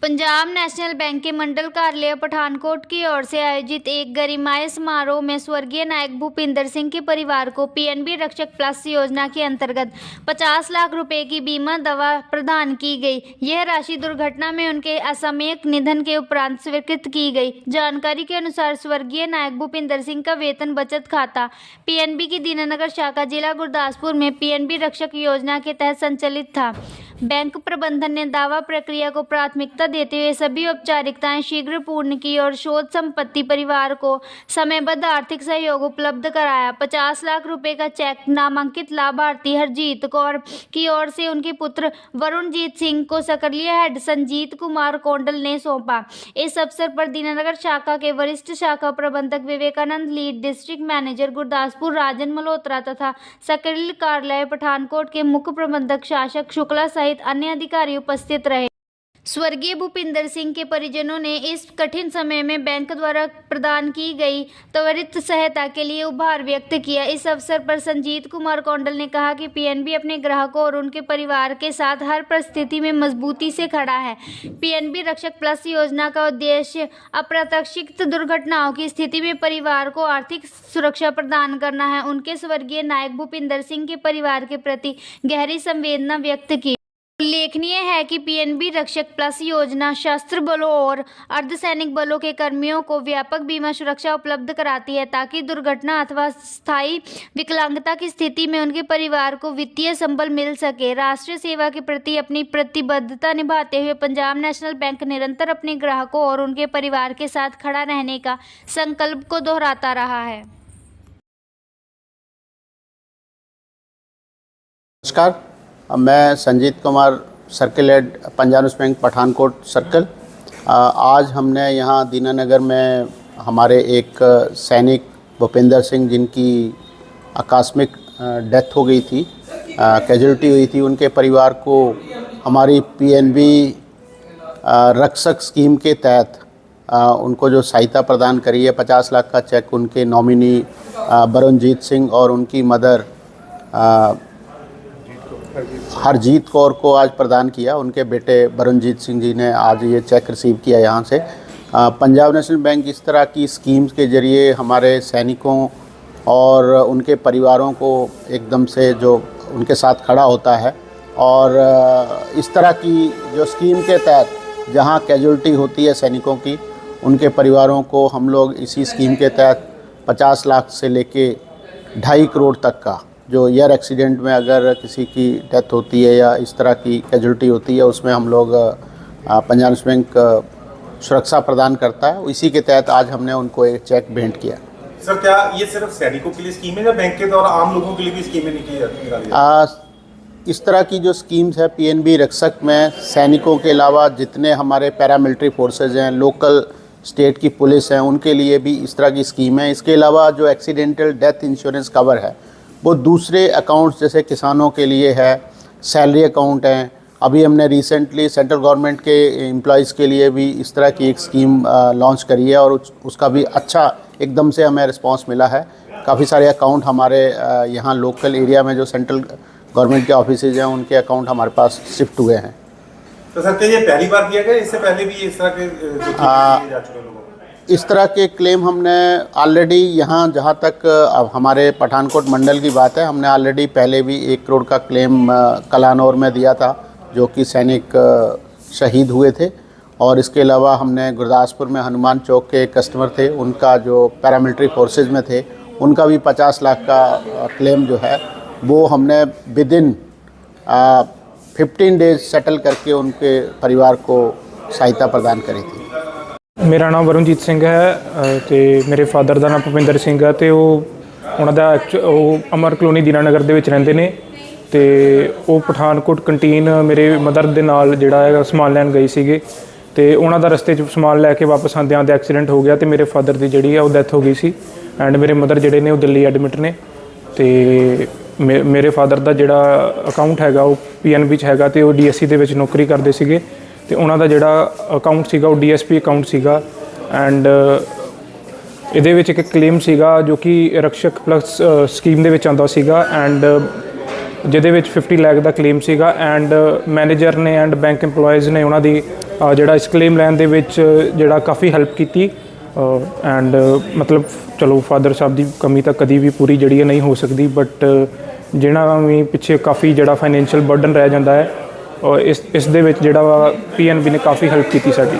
Punjab national bank के मंडल कार्यालय पठानकोट की ओर से आयोजित एक गरिमामय समारोह में स्वर्गीय नायक भूपिंदर सिंह के परिवार को पीएनबी रक्षक प्लस योजना के अंतर्गत 50 लाख रुपए की बीमा दवा प्रदान की गई। यह राशि दुर्घटना में उनके असामयिक निधन के उपरांत स्वीकृत की गई। जानकारी के अनुसार स्वर्गीय नायक भूपिंदर सिंह का वेतन बचत खाता पीएनबी की दीनानगर शाखा जिला गुरदासपुर में पीएनबी रक्षक योजना के तहत संचालित था। बैंक प्रबंधन ने दावा प्रक्रिया को प्राथमिकता देते हुए सभी औपचारिकताएं शीघ्र पूर्ण की और शोध संपत्ति परिवार को समयबद्ध आर्थिक सहयोग उपलब्ध कराया। 50 लाख रुपए का चेक नामांकित लाभार्थी हरजीत कौर की ओर से उनके पुत्र वरुणजीत सिंह को सकरिया हेड संजीत कुमार कौंडल ने सौंपा। इस अवसर पर दीनानगर शाखा के वरिष्ठ शाखा प्रबंधक Vivekanand lead district manager Gurdaspur Rajan Malhotra तथा सकरिया कार्यालय पठानकोट के मुख्य प्रबंधक शासक शुक्ला सहित अन्य अधिकारी उपस्थित रहे। स्वर्गीय भूपिंदर सिंह के परिजनों ने इस कठिन समय में बैंक द्वारा प्रदान की गई त्वरित सहायता के लिए आभार व्यक्त किया। इस अवसर पर संजीत कुमार कौंडल ने कहा कि पीएनबी अपने ग्राहकों और उनके परिवार के साथ हर परिस्थिति में मजबूती से खड़ा है। पीएनबी रक्षक प्लस योजना का उद्देश्य अप्रत्याशित दुर्घटनाओं की स्थिति में परिवार को आर्थिक सुरक्षा प्रदान करना है। उनके स्वर्गीय नायक भूपिंदर सिंह के परिवार के प्रति गहरी संवेदना व्यक्त की। उल्लेखनीय है कि पीएनबी रक्षक प्लस योजना सशस्त्र बलों और अर्धसैनिक बलों के कर्मियों को व्यापक बीमा सुरक्षा उपलब्ध कराती है ताकि दुर्घटना अथवा स्थायी विकलांगता की स्थिति में उनके परिवार को वित्तीय संबल मिल सके। राष्ट्रीय सेवा के प्रति अपनी प्रतिबद्धता निभाते हुए पंजाब नेशनल बैंक निरंतर अपने ग्राहकों और उनके परिवार के साथ खड़ा रहने का संकल्प को दोहराता रहा है। नमस्कार, मैं Sanjeet Kumar circle head Punjab national bank Pathankot circle. आज हमने यहाँ दीनानगर में हमारे एक सैनिक भूपिंदर सिंह जिनकी आकस्मिक डेथ हो गई थी, कैजुअलिटी हुई थी, उनके परिवार को हमारी पीएनबी रक्षक स्कीम के तहत उनको जो सहायता प्रदान करी है 50 लाख का चेक उनके नॉमिनी वरुणजीत सिंह और उनकी मदर हरजीत कौर को आज प्रदान किया। उनके बेटे वरुणजीत सिंह जी ने आज ये चेक रिसीव किया यहाँ से। पंजाब नेशनल बैंक इस तरह की स्कीम्स के ज़रिए हमारे सैनिकों और उनके परिवारों को एकदम से जो उनके साथ खड़ा होता है और इस तरह की जो स्कीम के तहत जहाँ कैजुअलिटी होती है सैनिकों की, उनके परिवारों को हम लोग इसी स्कीम के तहत 50 लाख से लेके 2.5 करोड़ तक का जो एयर एक्सीडेंट में अगर किसी की डेथ होती है या इस तरह की कैजुअलिटी होती है उसमें हम लोग पंजाब नेशनल बैंक सुरक्षा प्रदान करता है। इसी के तहत आज हमने उनको एक चेक भेंट किया। सर, क्या ये सिर्फ सैनिकों के लिए स्कीम है या बैंक के द्वारा आम लोगों के लिए भी स्कीमें निकाली जाती है? इस तरह की जो स्कीम्स है पीएनबी रक्षक में सैनिकों के अलावा जितने हमारे पैरामिलिट्री फोर्सेज हैं, लोकल स्टेट की पुलिस हैं, उनके लिए भी इस तरह की स्कीम है। इसके अलावा जो एक्सीडेंटल डेथ इंश्योरेंस कवर है वो दूसरे अकाउंट्स जैसे किसानों के लिए है, सैलरी अकाउंट हैं। अभी हमने रिसेंटली सेंट्रल गवर्नमेंट के एम्प्लॉयज़ के लिए भी इस तरह की एक स्कीम लॉन्च करी है और उसका भी अच्छा एकदम से हमें रिस्पांस मिला है। काफ़ी सारे अकाउंट हमारे यहाँ लोकल एरिया में जो सेंट्रल गवर्नमेंट के ऑफिसेज हैं उनके अकाउंट हमारे पास शिफ्ट हुए हैं। तो सर, ये पहली बार किया गया, इससे पहले भी इस तरह के जो जा चुके लोगों को? इस तरह के क्लेम हमने ऑलरेडी यहाँ जहाँ तक अब हमारे पठानकोट मंडल की बात है, हमने ऑलरेडी पहले भी 1 करोड़ का क्लेम कलानौर में दिया था जो कि सैनिक शहीद हुए थे। और इसके अलावा हमने गुरदासपुर में हनुमान चौक के कस्टमर थे, उनका जो पैरामिलिट्री फोर्सेज में थे, उनका भी 50 लाख का क्लेम जो है वो हमने विदिन 15 डेज सेटल करके उनके परिवार को सहायता प्रदान करी थी। मेरा नाम वरुणजीत सिंह है तो मेरे फादर का नाम भूपिंदर सिंह है तो उन्होंने अमर कलोनी दीनानगर ਦੇ ਵਿੱਚ ਰਹਿੰਦੇ ਨੇ ਤੇ ਉਹ ਪਠਾਨਕੋਟ ਕੰਟੀਨ ਮੇਰੇ ਮਦਰ ਦੇ ਨਾਲ ਜਿਹੜਾ ਹੈ ਸਮਾਨ ਲੈਣ ਗਈ ਸੀਗੇ ਤੇ ਉਹਨਾਂ ਦਾ ਰਸਤੇ 'ਚ ਸਮਾਨ ਲੈ ਕੇ ਵਾਪਸ ਆਉਂਦਿਆਂ ਦੇ ਐਕਸੀਡੈਂਟ ਹੋ ਗਿਆ ਤੇ ਮੇਰੇ ਫਾਦਰ ਦੀ ਜਿਹੜੀ ਹੈ ਉਹ ਡੈਥ ਹੋ ਗਈ ਸੀ ਐਂਡ ਮੇਰੇ ਮਦਰ ਜਿਹੜੇ ਨੇ ਉਹ ਦਿੱਲੀ ਐਡਮਿਟ ਨੇ ਤੇ ਮੇਰੇ ਫਾਦਰ ਦਾ ਜਿਹੜਾ ਅਕਾਊਂਟ ਹੈਗਾ ਉਹ ਪੀਐਨਬੀ 'ਚ ਹੈਗਾ ਤੇ ਉਹ ਡੀਐਸਸੀ ਦੇ ਵਿੱਚ ਨੌਕਰੀ ਕਰਦੇ ਸੀਗੇ ਤੇ ਉਹਨਾਂ ਦਾ ਜਿਹੜਾ ਅਕਾਊਂਟ ਸੀਗਾ ਉਹ ਡੀਐਸਪੀ ਅਕਾਊਂਟ ਸੀਗਾ ਐਂਡ ਇਹਦੇ ਵਿੱਚ ਇੱਕ ਕਲੇਮ ਸੀਗਾ ਜੋ ਕਿ ਰਕਸ਼ਕ ਪਲਸ ਸਕੀਮ ਦੇ ਵਿੱਚ ਆਉਂਦਾ ਸੀਗਾ ਐਂਡ ਜਿਹਦੇ ਵਿੱਚ 50 ਲੱਖ ਦਾ ਕਲੇਮ ਸੀਗਾ ਐਂਡ ਮੈਨੇਜਰ ਨੇ ਐਂਡ ਬੈਂਕ EMPLOYEES ਨੇ ਉਹਨਾਂ ਦੀ ਜਿਹੜਾ ਇਸ ਕਲੇਮ ਲੈਣ ਦੇ ਵਿੱਚ ਜਿਹੜਾ ਕਾਫੀ ਹੈਲਪ ਕੀਤੀ ਐਂਡ ਮਤਲਬ ਚਲੋ ਫਾਦਰ ਸਾਹਿਬ ਦੀ ਕਮੀ ਤਾਂ ਕਦੀ ਵੀ ਪੂਰੀ ਜਿਹੜੀ ਹੈ ਨਹੀਂ ਹੋ ਸਕਦੀ, ਬਟ ਜਿਹੜਾ ਵੀ ਪਿੱਛੇ ਕਾਫੀ ਜਿਹੜਾ ਫਾਈਨੈਂਸ਼ੀਅਲ ਬਰਡਨ ਰਹਿ ਜਾਂਦਾ ਹੈ, ਇਸ ਦੇ ਵਿੱਚ ਜਿਹੜਾ ਵਾ PNB ਨੇ ਕਾਫੀ ਹੈਲਪ ਕੀਤੀ ਸਾਡੀ।